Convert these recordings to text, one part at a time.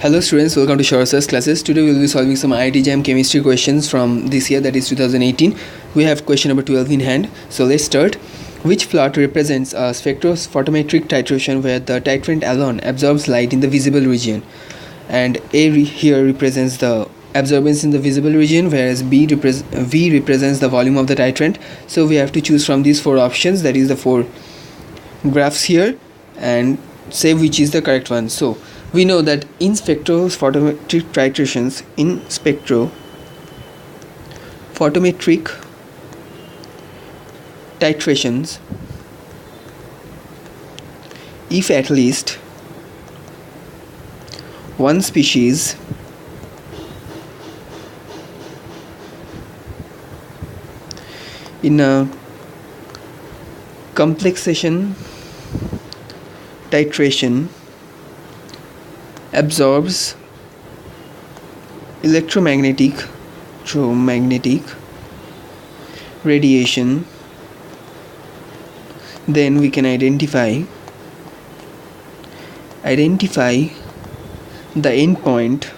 Hello students, welcome to Short's classes. Today we will be solving some IIT JAM Chemistry questions from this year, that is 2018. We have question number 12 in hand. So let's start. Which plot represents a spectrophotometric titration where the titrant alone absorbs light in the visible region? And A here represents the absorbance in the visible region, whereas V represents the volume of the titrant. So we have to choose from these four options, that is the four graphs here, and say which is the correct one. So we know that in spectrophotometric titrations, if at least one species in a complexation titration absorbs electromagnetic radiation, then we can identify the endpoint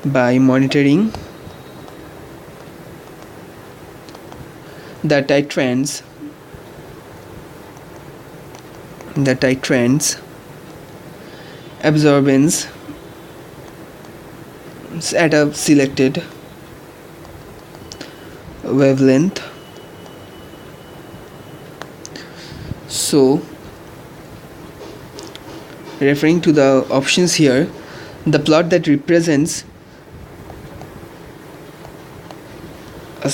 by monitoring the titrants absorbance at a selected wavelength. So referring to the options here, the plot that represents a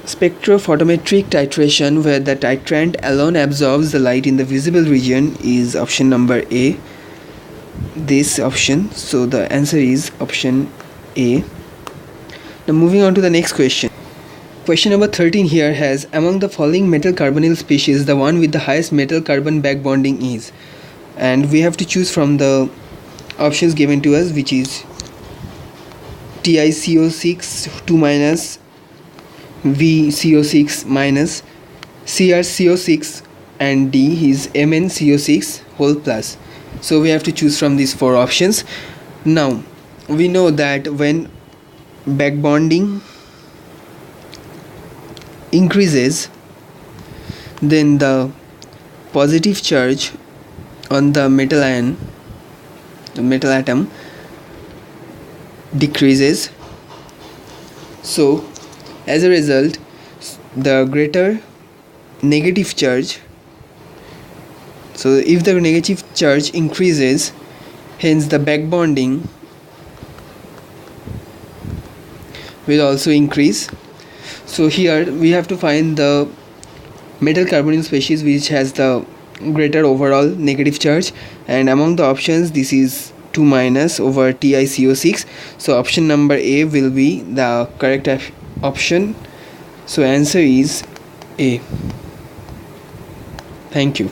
spectrophotometric titration where the titrant alone absorbs the light in the visible region is option number A, this option. So the answer is option A. Now moving on to the next question. Question number 13 here has, among the following metal carbonyl species, the one with the highest metal carbon back bonding is, and we have to choose from the options given to us, which is TiCO6 2 minus, VCO6 minus, CrCO6, and D is MnCO6 whole plus. So we have to choose from these four options. Now we know that when back bonding increases, then the positive charge on the metal atom decreases. So as a result, the greater negative charge, so if the negative charge increases, hence the back bonding will also increase. So here we have to find the metal carbonyl species which has the greater overall negative charge, and among the options this is 2 minus over TiCO6. So option number A will be the correct option. So answer is A. Thank you.